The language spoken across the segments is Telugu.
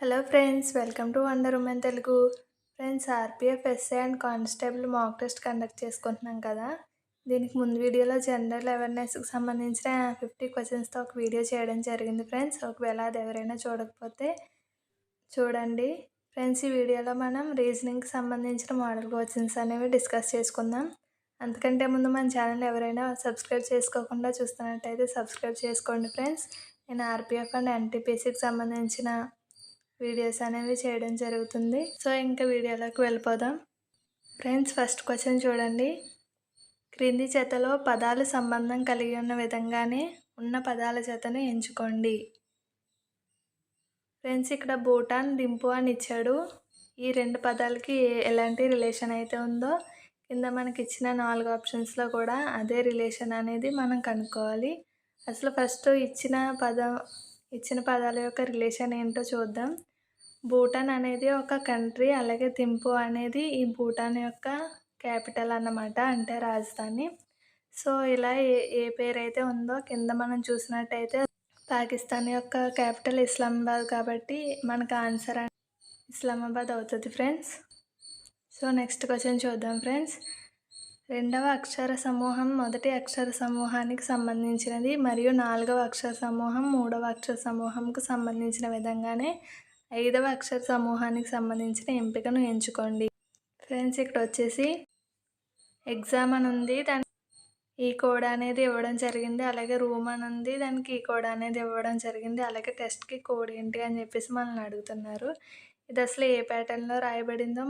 Hello friends, welcome to wonder women Telugu. Friends, RPF SI and constable mock test conduct చేసుకుంటున్నాం కదా. దీనికి ముందు వీడియోలో జనరల్ అవేర్నెస్కి సంబంధించిన 50 క్వశ్చన్స్తో ఒక వీడియో చేయడం జరిగింది ఫ్రెండ్స్. ఒకవేళ అది ఎవరైనా చూడకపోతే చూడండి. ఫ్రెండ్స్, ఈ వీడియోలో మనం రీజనింగ్కి సంబంధించిన మోడల్ క్వశ్చన్స్ అనేవి డిస్కస్ చేసుకుందాం. అంతకంటే ముందు మన ఛానల్ ఎవరైనా సబ్స్క్రైబ్ చేసుకోకుండా చూస్తున్నట్టయితే సబ్స్క్రైబ్ చేసుకోండి ఫ్రెండ్స్. నేను ఆర్పిఎఫ్ అండ్ ఎన్టీపీసీకి సంబంధించిన వీడియోస్ అనేవి చేయడం జరుగుతుంది. సో ఇంకా వీడియోలోకి వెళ్ళిపోదాం. ఫ్రెండ్స్, ఫస్ట్ క్వశ్చన్ చూడండి. క్రింది జతలో పదాలు సంబంధం కలిగి ఉన్న విధంగానే ఉన్న పదాల జతను ఎంచుకోండి. ఫ్రెండ్స్, ఇక్కడ భూటాన్, దింపు అని ఇచ్చాడు. ఈ రెండు పదాలకి ఎలాంటి రిలేషన్ అయితే ఉందో కింద మనకి ఇచ్చిన 4 ఆప్షన్స్లో కూడా అదే రిలేషన్ అనేది మనం కనుక్కోవాలి. అసలు ఫస్ట్ ఇచ్చిన పదాల యొక్క రిలేషన్ ఏంటో చూద్దాం. భూటాన్ అనేది ఒక కంట్రీ, అలాగే థింపు అనేది ఈ భూటాన్ యొక్క క్యాపిటల్ అన్నమాట, అంటే రాజధాని. సో ఇలా ఏ పేరు అయితే ఉందో కింద మనం చూసినట్టయితే పాకిస్తాన్ యొక్క క్యాపిటల్ ఇస్లామాబాద్, కాబట్టి మనకు ఆన్సర్ ఇస్లామాబాద్ అవుతుంది ఫ్రెండ్స్. సో నెక్స్ట్ క్వశ్చన్ చూద్దాం ఫ్రెండ్స్. రెండవ అక్షర సమూహం మొదటి అక్షర సమూహానికి సంబంధించినది మరియు నాలుగవ అక్షర సమూహం మూడవ అక్షర సమూహంకు సంబంధించిన విధంగానే ఐదవ అక్షర సమూహానికి సంబంధించిన ఎంపికను ఎంచుకోండి. ఫ్రెండ్స్, ఇక్కడ వచ్చేసి ఎగ్జామ్ అని ఉంది, దానికి ఈ కోడ్ అనేది ఇవ్వడం జరిగింది. అలాగే రూమ్ అని ఉంది, దానికి ఈ కోడ్ అనేది ఇవ్వడం జరిగింది. అలాగే టెస్ట్కి కోడ్ ఏంటి అని చెప్పేసి మనల్ని అడుగుతున్నారు. ఇది అసలు ఏ ప్యాటర్న్లో రాయబడిందో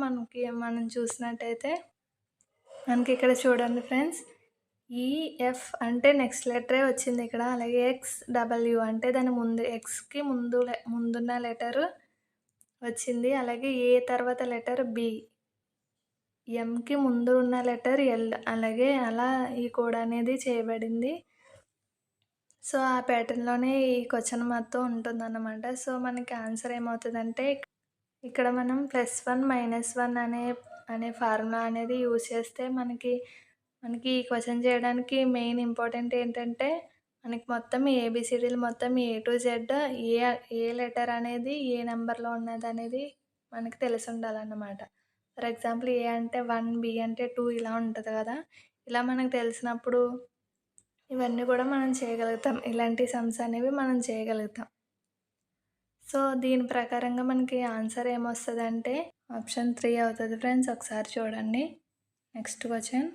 మనం చూసినట్టయితే మనకి ఇక్కడ చూడండి ఫ్రెండ్స్, ఈఎఫ్ అంటే నెక్స్ట్ లెటరే వచ్చింది ఇక్కడ. అలాగే XW అంటే దాని ముందు ఎక్స్కి ముందున్న లెటరు వచ్చింది. అలాగే ఏ తర్వాత లెటర్ B, ఎంకి ముందు ఉన్న లెటర్ L, అలాగే అలా ఈ కోడ్ అనేది చేయబడింది. సో ఆ ప్యాటర్న్లోనే ఈ క్వశ్చన్ మొత్తం ఉంటుందన్నమాట. సో మనకి ఆన్సర్ ఏమవుతుందంటే ఇక్కడ మనం +1 -1 అనే ఫార్ములా అనేది యూజ్ చేస్తే మనకి ఈ క్వశ్చన్ చేయడానికి మెయిన్ ఇంపార్టెంట్ ఏంటంటే మనకి మొత్తం ఏబిసిడీలు మొత్తం A to Z A letter అనేది ఏ నెంబర్లో ఉన్నది అనేది మనకి తెలిసి ఉండాలన్నమాట. ఫర్ ఎగ్జాంపుల్ A అంటే 1, B అంటే 2 ఇలా ఉంటుంది కదా. ఇలా మనకు తెలిసినప్పుడు ఇవన్నీ కూడా మనం చేయగలుగుతాం. ఇలాంటి సమ్స్ అనేవి మనం చేయగలుగుతాం. సో దీని ప్రకారంగా మనకి ఆన్సర్ ఏమొస్తుందంటే ఆప్షన్ 3 అవుతుంది ఫ్రెండ్స్. ఒకసారి చూడండి. నెక్స్ట్ క్వశ్చన్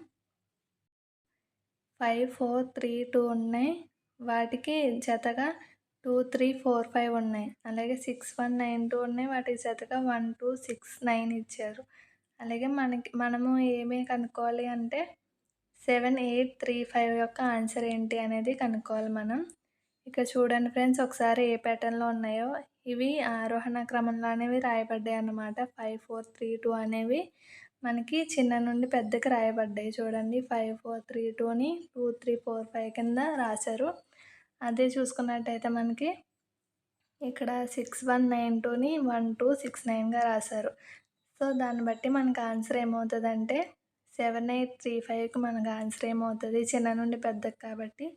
5, 4, 3, 2 ఉన్నాయి. వాటికి జతగా 2, 3, 4, 5 ఉన్నాయి. అలాగే 6, 1, 9, 2 ఉన్నాయి. వాటికి జతగా 1, 2, 6, 9 ఇచ్చారు. అలాగే మనము ఏమి కనుక్కోవాలి అంటే 7, 8, 3, 5 యొక్క ఆన్సర్ ఏంటి అనేది కనుక్కోవాలి మనం. ఇక్కడ చూడండి ఫ్రెండ్స్, ఒకసారి ఏ ప్యాటర్న్లో ఉన్నాయో ఇవి ఆరోహణ క్రమంలో అనేవి రాయబడ్డాయి అన్నమాట. 5, 4, 3, 2 అనేవి మనకి చిన్న నుండి పెద్దకి రాయబడ్డాయి. చూడండి, 5, 4, 3, 2ని 2, 3, 4, 5 కింద రాశారు. అదే చూసుకున్నట్టయితే మనకి ఇక్కడ 6, 1, 9, 2ని 1, 2, 6, 9గా రాశారు. సో దాన్ని బట్టి మనకు ఆన్సర్ ఏమవుతుందంటే 7, 8, 3, 5కి మనకు ఆన్సర్ ఏమవుతుంది, చిన్న నుండి పెద్దకి కాబట్టి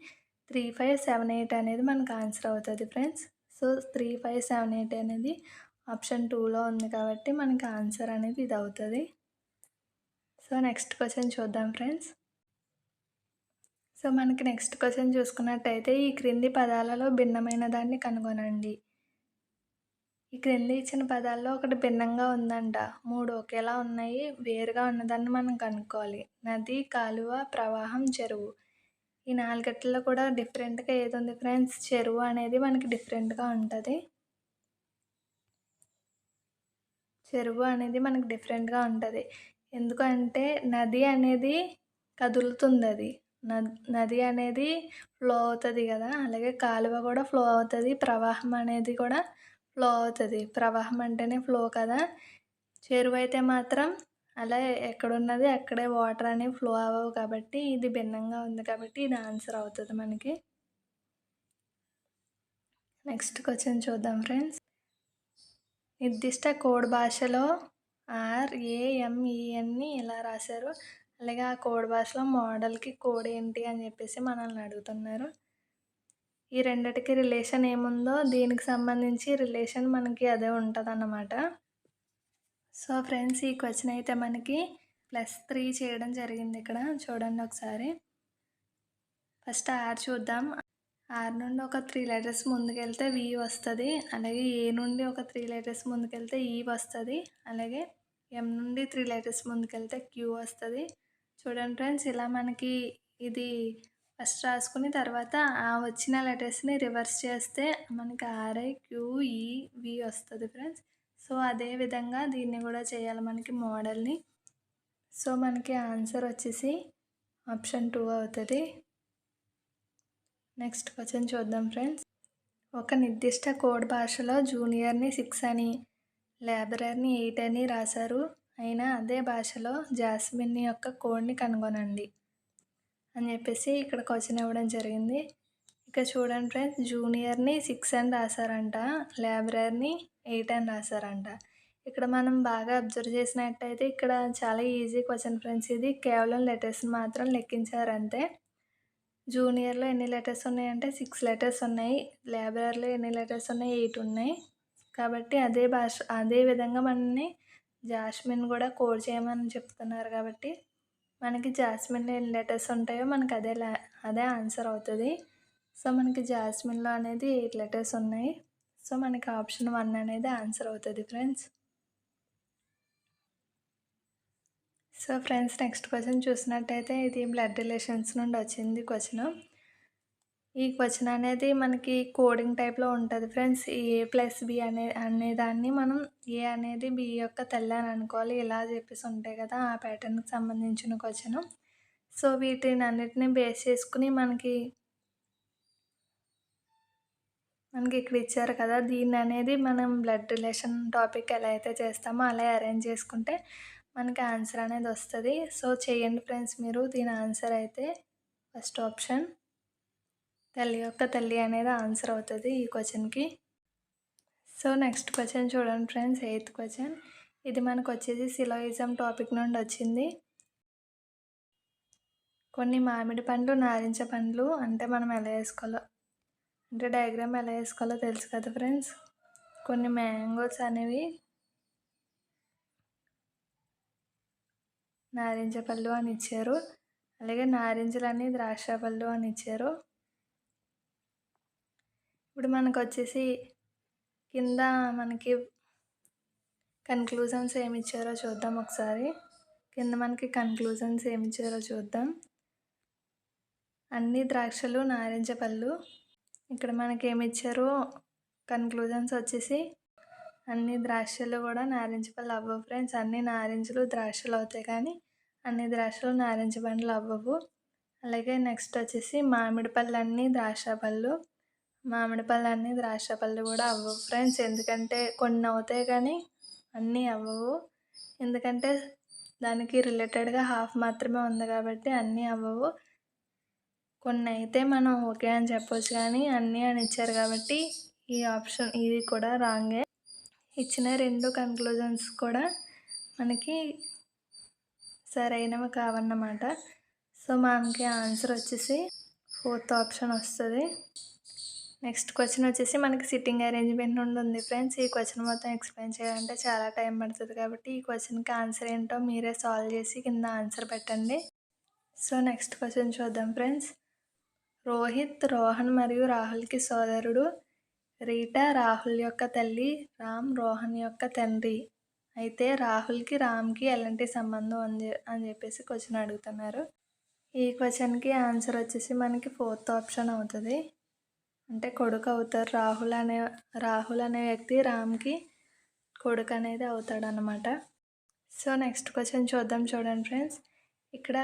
3, 5, 7, 8 అనేది మనకు ఆన్సర్ అవుతుంది ఫ్రెండ్స్. సో 3, 5, 7, 8 అనేది ఆప్షన్ 2లో ఉంది కాబట్టి మనకి ఆన్సర్ అనేది ఇది అవుతుంది. సో నెక్స్ట్ క్వశ్చన్ చూద్దాం ఫ్రెండ్స్. సో మనకి నెక్స్ట్ క్వశ్చన్ చూసుకున్నట్టయితే ఈ క్రింది పదాలలో భిన్నమైన దాన్ని కనుగొనండి. ఈ క్రింది ఇచ్చిన పదాల్లో ఒకటి భిన్నంగా ఉందంట, 3 ఒకేలా ఉన్నాయి, వేరుగా ఉన్నదాన్ని మనం కనుక్కోవాలి. నది, కాలువ, ప్రవాహం, చెరువు. ఈ 4 కూడా డిఫరెంట్గా ఏది ఉంది ఫ్రెండ్స్? చెరువు అనేది మనకి డిఫరెంట్గా ఉంటుంది. చెరువు అనేది మనకి డిఫరెంట్గా ఉంటుంది. ఎందుకంటే నది అనేది కదులుతుంది, అది నది అనేది ఫ్లో అవుతుంది కదా. అలాగే కాలువ కూడా ఫ్లో అవుతుంది, ప్రవాహం అనేది కూడా ఫ్లో అవుతుంది. ప్రవాహం అంటేనే ఫ్లో కదా. చెరువు అయితే మాత్రం అలా ఎక్కడున్నది అక్కడే వాటర్ అనేవి ఫ్లో అవ్వవు కాబట్టి ఇది భిన్నంగా ఉంది కాబట్టి ఇది ఆన్సర్ అవుతుంది మనకి. నెక్స్ట్ క్వశ్చన్ చూద్దాం ఫ్రెండ్స్. నిర్దిష్ట కోడ్ భాషలో RAMENని ఇలా రాశారు. అలాగే ఆ కోడ్ భాషలో మోడల్కి కోడ్ ఏంటి అని చెప్పేసి మనల్ని అడుగుతున్నారు. ఈ రెండిటికి రిలేషన్ ఏముందో దీనికి సంబంధించి రిలేషన్ మనకి అదే ఉంటదన్నమాట. సో ఫ్రెండ్స్, ఈ క్వెషన్ అయితే మనకి +3 చేయడం జరిగింది ఇక్కడ. చూడండి ఒకసారి. ఫస్ట్ ఆర్ చూద్దాం. ఆర్ నుండి ఒక 3 లెటర్స్ ముందుకెళ్తే వి వస్తది. అలాగే ఏ నుండి ఒక 3 లెటర్స్ ముందుకెళ్తే ఈ వస్తది. అలాగే ఎం నుండి 3 లెటర్స్ ముందుకెళ్తే క్యూ వస్తది. చూడండి ఫ్రెండ్స్, ఇలా మనకి ఇది ఫస్ట్ రాసుకుని తర్వాత ఆ వచ్చిన లెటర్స్ని రివర్స్ చేస్తే మనకి ఆర్ఐ క్యూ ఈ వి వస్తుంది ఫ్రెండ్స్. సో అదే విధంగా దీన్ని కూడా చేయాలి మనకి మోడల్ని. సో మనకి ఆన్సర్ వచ్చేసి ఆప్షన్ 2 అవుతుంది. నెక్స్ట్ క్వశ్చన్ చూద్దాం ఫ్రెండ్స్. ఒక నిర్దిష్ట కోడ్ భాషలో జూనియర్ని 6 అని, లేబరర్ని 8 అని రాశారు. అయినా అదే భాషలో జాస్మిన్ యొక్క కోడ్ని కనుగొనండి అని చెప్పేసి ఇక్కడ క్వశ్చన్ ఇవ్వడం జరిగింది. ఇక్కడ చూడండి ఫ్రెండ్స్, జూనియర్ని 6 అని రాశారంట, లేబరర్ని 8 అని రాశారంట. ఇక్కడ మనం బాగా అబ్జర్వ్ చేసినట్టయితే ఇక్కడ చాలా ఈజీ క్వశ్చన్ ఫ్రెండ్స్. ఇది కేవలం లెటర్స్ని మాత్రం లెక్కించారంతే. జూనియర్లో ఎన్ని లెటర్స్ ఉన్నాయంటే 6 లెటర్స్ ఉన్నాయి. లేబరర్లో ఎన్ని లెటర్స్ ఉన్నాయి, 8 ఉన్నాయి. కాబట్టి అదే విధంగా మనని జాస్మిన్ కూడా కోడ్ చేయమని చెప్తున్నారు. కాబట్టి మనకి జాస్మిన్లో ఎన్ని లెటర్స్ ఉంటాయో మనకి అదే ఆన్సర్ అవుతుంది. సో మనకి జాస్మిన్లో అనేది 8 లెటర్స్ ఉన్నాయి. సో మనకి ఆప్షన్ 1 అనేది ఆన్సర్ అవుతుంది friends. So friends, next question చూసినట్టయితే ఇది బ్లడ్ రిలేషన్స్ నుండి వచ్చింది క్వశ్చన్. ఈ క్వశ్చన్ అనేది మనకి కోడింగ్ టైప్లో ఉంటుంది ఫ్రెండ్స్. ఈ A+B అనేదాన్ని మనం ఏ అనేది B యొక్క తల్లి అని అనుకోవాలి. ఇలా చెప్పేసి ఉంటాయి కదా, ఆ ప్యాటర్న్కి సంబంధించిన క్వశ్చన్. సో వీటిని అన్నిటిని బేస్ చేసుకుని మనకి ఇక్కడ ఇచ్చారు కదా, దీన్ని అనేది మనం బ్లడ్ రిలేషన్ టాపిక్ ఎలా అయితే చేస్తామో అలా అరేంజ్ చేసుకుంటే మనకి ఆన్సర్ అనేది వస్తుంది. సో చేయండి ఫ్రెండ్స్ మీరు. దీని ఆన్సర్ అయితే ఫస్ట్ ఆప్షన్ తల్లి యొక్క తల్లి అనేది ఆన్సర్ అవుతుంది ఈ క్వశ్చన్కి. సో నెక్స్ట్ క్వశ్చన్ చూడండి ఫ్రెండ్స్, 8th క్వశ్చన్. ఇది మనకు వచ్చేసి సిలోయిజం టాపిక్ నుండి వచ్చింది. కొన్ని మామిడి పండ్లు, నారింజ పండ్లు అంటే మనం ఎలా వేసుకోవాలో అంటే డయాగ్రామ్ ఎలా వేసుకోవాలో తెలుసు కదా ఫ్రెండ్స్. కొన్ని మ్యాంగోస్ అనేవి నారింజ పళ్ళు అని ఇచ్చారు. అలాగే నారింజలన్నీ ద్రాక్ష పళ్ళు అని ఇచ్చారు. ఇప్పుడు మనకు వచ్చేసి కింద మనకి కన్క్లూజన్స్ ఏమి ఇచ్చారో చూద్దాం ఒకసారి. కింద మనకి కన్క్లూజన్స్ ఏమి ఇచ్చారో చూద్దాం. అన్ని ద్రాక్షలు నారింజ పళ్ళు. ఇక్కడ మనకి ఏమి ఇచ్చారో కన్క్లూజన్స్ వచ్చేసి అన్ని ద్రాక్షలు కూడా నారింజ పళ్ళు అవ్వవు ఫ్రెండ్స్. అన్ని నారింజలు ద్రాక్షలు అవుతాయి కానీ అన్ని ద్రాక్షలు నారింజ పండ్లు అవ్వవు. అలాగే నెక్స్ట్ వచ్చేసి మామిడి పళ్ళు అన్నీ ద్రాక్ష పళ్ళు. మామిడి పళ్ళు అన్నీ ద్రాక్ష పళ్ళు కూడా అవ్వవు ఫ్రెండ్స్. ఎందుకంటే కొన్ని అవుతాయి కానీ అన్నీ అవ్వవు. ఎందుకంటే దానికి రిలేటెడ్గా హాఫ్ మాత్రమే ఉంది కాబట్టి అన్నీ అవ్వవు. కొన్ని అయితే మనం ఓకే అని చెప్పొచ్చు కానీ అన్నీ అని ఇచ్చారు కాబట్టి ఈ ఆప్షన్ ఇది కూడా రాంగే. ఇచ్చిన 2 కన్క్లూజన్స్ కూడా మనకి సరైనవి కావన్నమాట. సో మనకి ఆన్సర్ వచ్చేసి 4th ఆప్షన్ వస్తుంది. నెక్స్ట్ క్వశ్చన్ వచ్చేసి మనకి సిట్టింగ్ అరేంజ్మెంట్ నుండి ఉంది ఫ్రెండ్స్. ఈ క్వశ్చన్ మొత్తం ఎక్స్ప్లెయిన్ చేయాలంటే చాలా టైం పడుతుంది కాబట్టి ఈ క్వశ్చన్కి ఆన్సర్ ఏంటో మీరే సాల్వ్ చేసి కింద ఆన్సర్ పెట్టండి. సో నెక్స్ట్ క్వశ్చన్ చూద్దాం ఫ్రెండ్స్. రోహిత్ రోహన్ మరియు రాహుల్కి సోదరుడు. రీటా రాహుల్ యొక్క తల్లి, రామ్ రోహన్ యొక్క తండ్రి. అయితే రాహుల్కి రామ్కి ఎలాంటి సంబంధం అని చెప్పేసి క్వశ్చన్ అడుగుతున్నారు. ఈ క్వశ్చన్కి ఆన్సర్ వచ్చేసి మనకి 4th ఆప్షన్ అవుతుంది. అంటే కొడుకు అవుతారు. రాహుల్ అనే వ్యక్తి రామ్కి కొడుకు అనేది అవుతాడు అన్నమాట. సో నెక్స్ట్ క్వశ్చన్ చూడండి ఫ్రెండ్స్. ఇక్కడ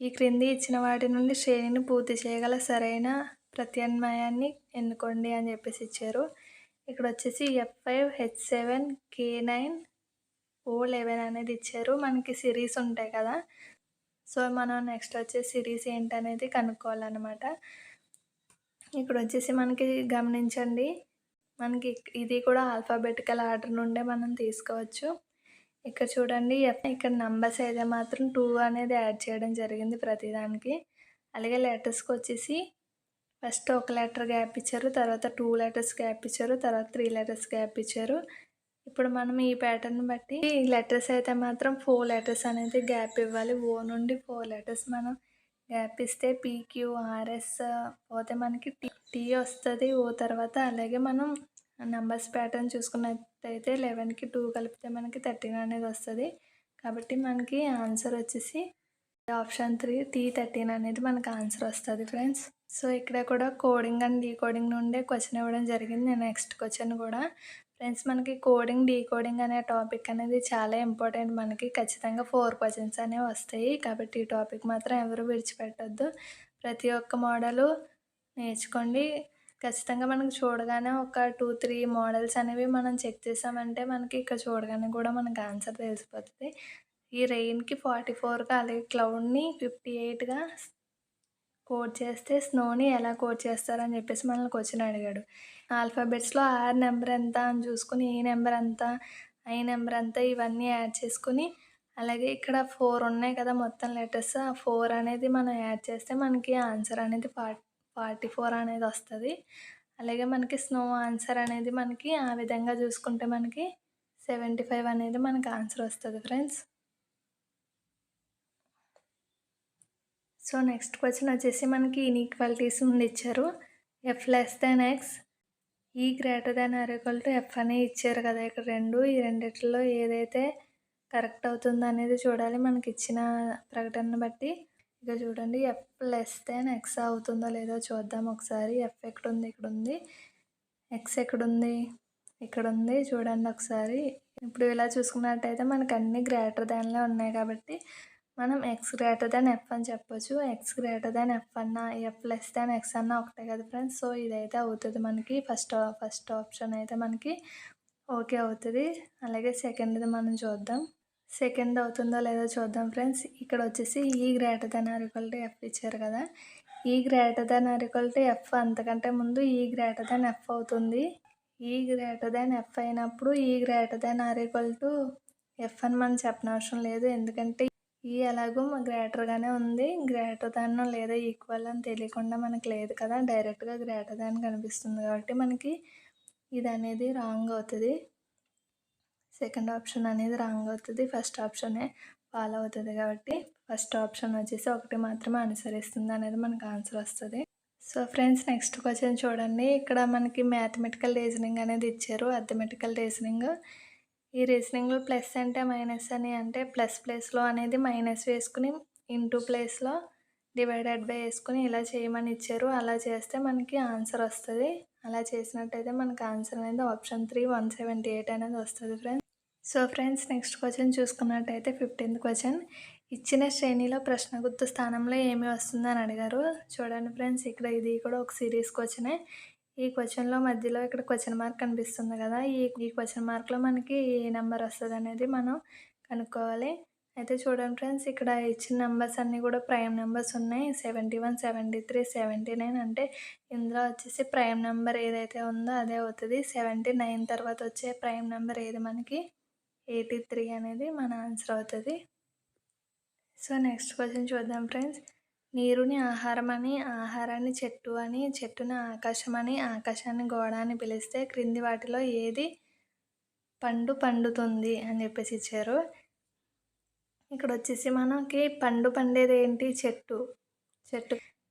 ఈ క్రింది ఇచ్చిన వాటి నుండి శ్రేణిని పూర్తి చేయగల సరైన ప్రత్యామ్నాయాన్ని ఎన్నుకోండి అని చెప్పేసి ఇచ్చారు. ఇక్కడ వచ్చేసి F5, H7, K9, O11 అనేది ఇచ్చారు. మనకి సిరీస్ ఉంటాయి కదా, సో మనం నెక్స్ట్ వచ్చేసి సిరీస్ ఏంటనేది కనుక్కోవాలన్నమాట. ఇక్కడ వచ్చేసి మనకి గమనించండి, మనకి ఇది కూడా ఆల్ఫాబెటికల్ ఆర్డర్ నుండే మనం తీసుకోవచ్చు. ఇక్కడ చూడండి, ఇక్కడ నంబర్స్ అయితే మాత్రం 2 అనేది యాడ్ చేయడం జరిగింది ప్రతిదానికి. అలాగే లెటర్స్కి వచ్చేసి ఫస్ట్ ఒక లెటర్ గ్యాప్ ఇచ్చారు, తర్వాత 2 లెటర్స్ గ్యాప్ ఇచ్చారు, తర్వాత 3 లెటర్స్ గ్యాప్ ఇచ్చారు. ఇప్పుడు మనం ఈ ప్యాటర్న్ బట్టి లెటర్స్ అయితే మాత్రం 4 లెటర్స్ అనేది గ్యాప్ ఇవ్వాలి. ఓ నుండి 4 లెటర్స్ మనం గ్యాప్ ఇస్తే PQRS పోతే మనకి టీ వస్తుంది ఓ తర్వాత. అలాగే మనం నంబర్స్ ప్యాటర్న్ చూసుకున్నట్టయితే 11కి 2 కలిపితే మనకి 13 అనేది వస్తుంది. కాబట్టి మనకి ఆన్సర్ వచ్చేసి ఆప్షన్ 3 T13 అనేది మనకు ఆన్సర్ వస్తుంది ఫ్రెండ్స్. సో ఇక్కడ కూడా కోడింగ్ అండ్ డీకోడింగ్ నుండే క్వశ్చన్ ఇవ్వడం జరిగింది. నెక్స్ట్ క్వశ్చన్ కూడా ఫ్రెండ్స్ మనకి కోడింగ్ డీకోడింగ్ అనే టాపిక్ అనేది చాలా ఇంపార్టెంట్. మనకి ఖచ్చితంగా 4 క్వశ్చన్స్ అనేవి వస్తాయి. కాబట్టి ఈ టాపిక్ మాత్రం ఎవరు విడిచిపెట్టద్దు. ప్రతి ఒక్క మోడలు నేర్చుకోండి. ఖచ్చితంగా మనకు చూడగానే ఒక 2-3 మోడల్స్ అనేవి మనం చెక్ చేసామంటే మనకి ఇక్కడ చూడగానే కూడా మనకు ఆన్సర్ తెలిసిపోతుంది. ఈ రెయిన్కి 44గా, అలాగే క్లౌడ్ని 58గా కోడ్ చేస్తే స్నోని ఎలా కోడ్ చేస్తారని చెప్పేసి మనల్ని క్వశ్చన్ అడిగాడు. ఆల్ఫాబెట్స్లో ఆర్ నెంబర్ ఎంత అని చూసుకుని, ఈ నెంబర్ ఎంత, ఐ నెంబర్ ఎంత, ఇవన్నీ యాడ్ చేసుకుని, అలాగే ఇక్కడ 4 ఉన్నాయి కదా మొత్తం లెటర్స్, ఆ 4 అనేది మనం యాడ్ చేస్తే మనకి ఆన్సర్ అనేది 44 అనేది వస్తుంది. అలాగే మనకి స్నో ఆన్సర్ అనేది మనకి ఆ విధంగా చూసుకుంటే మనకి 75 అనేది మనకి ఆన్సర్ వస్తుంది ఫ్రెండ్స్. సో నెక్స్ట్ క్వశ్చన్ వచ్చేసి మనకి ఇన్ఈక్వాలిటీస్ నుండి ఇచ్చారు. F<x, E > F అని ఇచ్చారు కదా ఇక్కడ ఈ రెండిట్లో ఏదైతే కరెక్ట్ అవుతుందో అనేది చూడాలి మనకి ఇచ్చిన ప్రకటనను బట్టి. ఇక చూడండి F<x అవుతుందో లేదో చూద్దాం ఒకసారి. F ఎక్కడుంది, ఇక్కడ ఉంది. X ఎక్కడుంది, ఇక్కడ ఉంది. చూడండి ఒకసారి. ఇప్పుడు ఇలా చూసుకున్నట్టయితే మనకు అన్ని గ్రేటర్ దాన్లే ఉన్నాయి కాబట్టి మనం X F అని చెప్పొచ్చు. X F అన్నా F<x అన్నా ఒకటే కదా ఫ్రెండ్స్. సో ఇదైతే అవుతుంది మనకి. ఫస్ట్ ఆప్షన్ అయితే మనకి ఓకే అవుతుంది. అలాగే సెకండ్ది మనం చూద్దాం. సెకండ్ అవుతుందో లేదో చూద్దాం ఫ్రెండ్స్. ఇక్కడ వచ్చేసి E > F ఇచ్చారు కదా. E > F అంతకంటే ముందు E F అవుతుంది. E F అయినప్పుడు E F అని మనం చెప్పనవసరం లేదు. ఎందుకంటే ఈ ఎలాగో గ్రేటర్గానే ఉంది. గ్రేటర్ దాన్ లేదా ఈక్వల్ అని తెలియకుండా మనకు లేదు కదా, డైరెక్ట్గా గ్రేటర్ దాన్ కనిపిస్తుంది కాబట్టి మనకి ఇది అనేది రాంగ్ అవుతుంది. సెకండ్ ఆప్షన్ అనేది రాంగ్ అవుతుంది. ఫస్ట్ ఆప్షనే ఫాలో అవుతుంది కాబట్టి ఫస్ట్ ఆప్షన్ వచ్చేసి 1 మాత్రమే అనుసరిస్తుంది అనేది మనకు ఆన్సర్ వస్తుంది. సో ఫ్రెండ్స్ నెక్స్ట్ క్వశ్చన్ చూడండి. ఇక్కడ మనకి మ్యాథమెటికల్ రీజనింగ్ అనేది ఇచ్చారు. Arithmetical reasoning. ఈ రీజనింగ్లో ప్లస్ అంటే మైనస్ అని, అంటే ప్లస్ ప్లేస్లో అనేది మైనస్ వేసుకుని ఇంటూ ప్లేస్లో డివైడెడ్ బై వేసుకుని ఇలా చేయమని ఇచ్చారు. అలా చేస్తే మనకి ఆన్సర్ వస్తుంది. అలా చేసినట్టయితే మనకి ఆన్సర్ అనేది ఆప్షన్ 3 178 అనేది వస్తుంది friends. So friends next question చూసుకున్నట్టయితే 15th క్వశ్చన్. ఇచ్చిన శ్రేణిలో ప్రశ్న గుర్తు స్థానంలో ఏమి వస్తుందని అడిగారు. చూడండి ఫ్రెండ్స్, ఇక్కడ ఇది కూడా ఒక సిరీస్ క్వశ్చనే. ఈ క్వశ్చన్లో మధ్యలో ఇక్కడ క్వశ్చన్ మార్క్ కనిపిస్తుంది కదా, ఈ క్వశ్చన్ మార్క్లో మనకి ఏ నెంబర్ వస్తుంది అనేది మనం కనుక్కోవాలి. అయితే చూడండి ఫ్రెండ్స్, ఇక్కడ ఇచ్చిన నెంబర్స్ అన్నీ కూడా ప్రైమ్ నెంబర్స్ ఉన్నాయి. 71, 73, 79 అంటే ఇందులో వచ్చేసి ప్రైమ్ నెంబర్ ఏదైతే ఉందో అదే అవుతుంది. 79 తర్వాత వచ్చే ప్రైమ్ నెంబర్ ఏది మనకి 83 అనేది మన ఆన్సర్ అవుతుంది. సో నెక్స్ట్ క్వశ్చన్ చూద్దాం ఫ్రెండ్స్. నీరుని ఆహారం అని, ఆహారాన్ని చెట్టు అని, చెట్టుని ఆకాశం అని, ఆకాశాన్ని గోడ అని పిలిస్తే క్రింది వాటిలో ఏది పండుతుంది అని చెప్పేసి ఇచ్చారు. ఇక్కడ వచ్చేసి మనకి పండేది ఏంటి,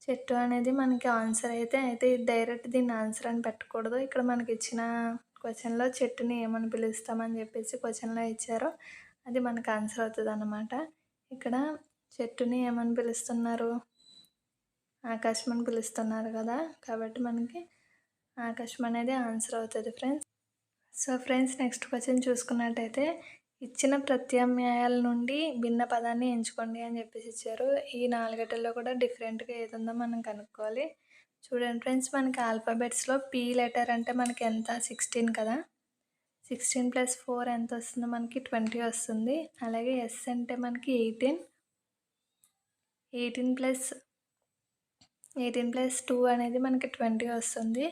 చెట్టు అనేది మనకి ఆన్సర్ అయితే డైరెక్ట్ దీన్ని ఆన్సర్ అని పెట్టకూడదు. ఇక్కడ మనకి ఇచ్చిన క్వశ్చన్లో చెట్టుని ఏమని పిలుస్తామని చెప్పేసి క్వశ్చన్లో ఇచ్చారో అది మనకు ఆన్సర్ అవుతుంది అన్నమాట. ఇక్కడ చెట్టుని ఏమని పిలుస్తున్నారు, ఆకాశం అని పిలుస్తున్నారు కదా, కాబట్టి మనకి ఆకాశం అనేది ఆన్సర్ అవుతుంది friends. So friends next question చూసుకున్నట్టయితే ఇచ్చిన ప్రత్యామ్నాయాల నుండి భిన్న పదాన్ని ఎంచుకోండి అని చెప్పేసి ఇచ్చారు. ఈ 4 కూడా డిఫరెంట్గా ఏది ఉందో మనం కనుక్కోవాలి. చూడండి ఫ్రెండ్స్, మనకి ఆల్ఫాబెట్స్లో P లెటర్ అంటే మనకి ఎంత 16 కదా, 16 + 4 ఎంత వస్తుందో మనకి 20 వస్తుంది. అలాగే S అంటే మనకి 18 + 2 అనేది మనకి 20 వస్తుంది.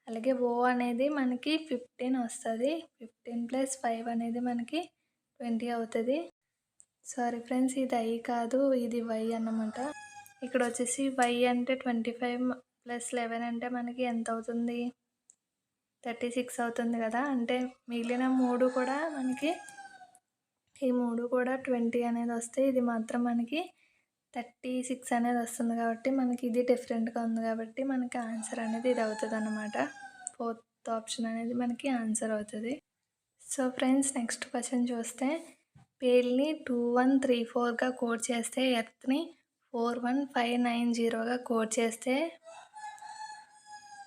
అలాగే O అనేది మనకి 15 వస్తుంది. 15 + 5 అనేది మనకి 20 అవుతుంది. సారీ ఫ్రెండ్స్, ఇది I కాదు, ఇది Y అన్నమాట. ఇక్కడ వచ్చేసి Y అంటే 25 ప్లస్ 11 అంటే మనకి ఎంత అవుతుంది? 36 అవుతుంది కదా! అంటే మిగిలిన 3 కూడా మనకి ఈ 3 కూడా 20 అనేది వస్తే ఇది మాత్రం మనకి 36 అనేది వస్తుంది కాబట్టి మనకి ఇది డిఫరెంట్‌గా ఉంది కాబట్టి మనకి ఆన్సర్ అనేది ఇది అవుతదనమాట. ఫోర్త్ ఆప్షన్ అనేది మనకి ఆన్సర్ అవుతది. సో ఫ్రెండ్స్ నెక్స్ట్ క్వెషన్ చూస్తే పేల్ని 2134గా కోడ్ చేస్తే ఎర్త్‌ని 41590గా కోడ్ చేస్తే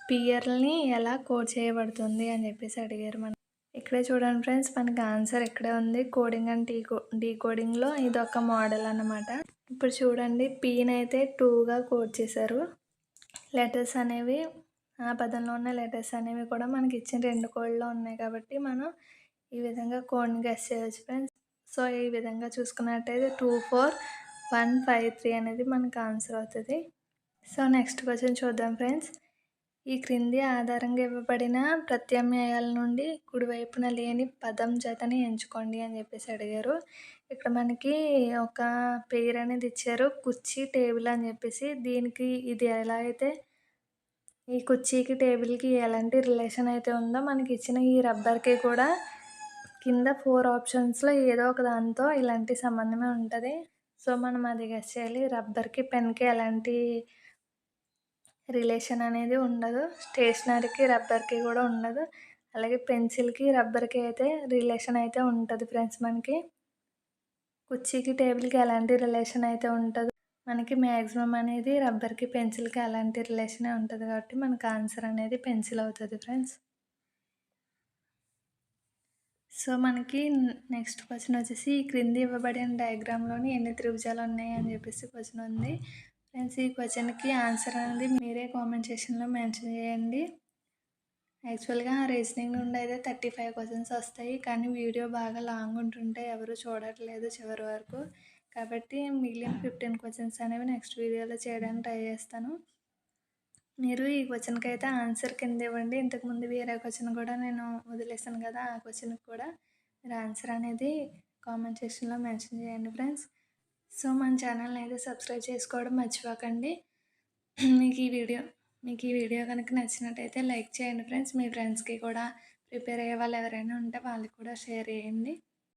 పియర్‌ని ఎలా కోడ్ చేయబడుతుంది అని చెప్పేసి అడిగారు మనం. ఇక్కడే చూడండి ఫ్రెండ్స్ మనకి ఆన్సర్ ఇక్కడే ఉంది. కోడింగ్ అండ్ డీకోడింగ్‌లో ఇదొక మోడల్ అన్నమాట. ఇప్పుడు చూడండి పీనైతే 2గా కోడ్ చేశారు. లెటర్స్ అనేవి ఆ పదంలో ఉన్న లెటర్స్ అనేవి కూడా మనకి ఇచ్చిన 2 కోడ్‌లో ఉన్నాయి కాబట్టి మనం ఈ విధంగా కోడ్‌ని గెస్ చేయొచ్చు ఫ్రెండ్స్. సో ఈ విధంగా చూసుకున్నట్టయితే 24153 అనేది మనకు ఆన్సర్ అవుతది. సో నెక్స్ట్ క్వెషన్ చూద్దాం ఫ్రెండ్స్. ఈ క్రింది ఆధారంగా ఇవ్వబడిన ప్రత్యామ్నాయాల నుండి కుడివైపున లేని పదం జతని ఎంచుకోండి అని చెప్పేసి అడిగారు. ఇక్కడ మనకి ఒక పేరు అనేది ఇచ్చారు. కుర్చీ, టేబుల్ అని చెప్పేసి. దీనికి ఇది ఎలా అయితే ఈ కుర్చీకి, టేబుల్‌కి ఎలాంటి రిలేషన్ అయితే ఉందో మనకి ఇచ్చిన ఈ రబ్బర్‌కి కూడా కింద 4 ఆప్షన్స్‌లో ఏదో ఒక దాంతో ఇలాంటి సంబంధమే ఉంటది. సో మనం అది గెస్ చేయాలి. రబ్బర్‌కి, పెన్‌కి ఎలాంటి రిలేషన్ అనేది ఉండదు. స్టేషనరీకి, రబ్బర్‌కి కూడా ఉండదు. అలాగే పెన్సిల్‌కి, రబ్బర్‌కి అయితే రిలేషన్ అయితే ఉంటది ఫ్రెండ్స్ మనకి. కుర్చీకి, టేబుల్‌కి ఎలాంటి రిలేషన్ అయితే ఉంటదో మనకి మ్యాక్సిమం అనేది రబ్బర్‌కి, పెన్సిల్‌కి అలాంటి రిలేషనే ఉంటది కాబట్టి మనకు ఆన్సర్ అనేది పెన్సిల్ అవుతది ఫ్రెండ్స్. సో మనకి నెక్స్ట్ క్వెషన్ వచ్చేసి ఈ క్రింది ఇవ్వబడిన డయాగ్రామ్‌లోని ఎన్ని త్రిభుజాలు ఉన్నాయి అని చెప్పేసి క్వెషన్ ఉంది. ఫ్రెండ్స్ ఈ క్వెషన్‌కి ఆన్సర్ అనేది మీరే కామెంట్ సెక్షన్‌లో మెన్షన్ చేయండి. యాక్చువల్‌గా రీజనింగ్ నుండి అయితే 35 క్వెషన్స్ వస్తాయి. కానీ వీడియో బాగా లాంగ్ ఉంటుంటే ఎవరు చూడట్లేదు చివరి వరకు. కాబట్టి మిగిలిన 15 క్వెషన్స్ అనేవి నెక్స్ట్ వీడియోలో చేయడానికి ట్రై చేస్తాను. మీరు ఈ క్వెషన్‌కి అయితే ఆన్సర్ కింద ఇవ్వండి. ఇంతకుముందు వేరే క్వెషన్ కూడా నేను వదిలేసాను కదా! ఆ క్వెషన్‌కి కూడా మీరు ఆన్సర్ అనేది కామెంట్ సెక్షన్‌లో మెన్షన్ చేయండి ఫ్రెండ్స్. సో మన ఛానల్‌ని అయితే సబ్స్క్రైబ్ చేసుకోవడం మర్చిపోకండి. మీకు ఈ వీడియో కనుక నచ్చినట్టయితే లైక్ చేయండి ఫ్రెండ్స్. మీ ఫ్రెండ్స్‌కి కూడా ప్రిపేర్ అయ్యే వాళ్ళు ఎవరైనా ఉంటే వాళ్ళకి కూడా షేర్ చేయండి.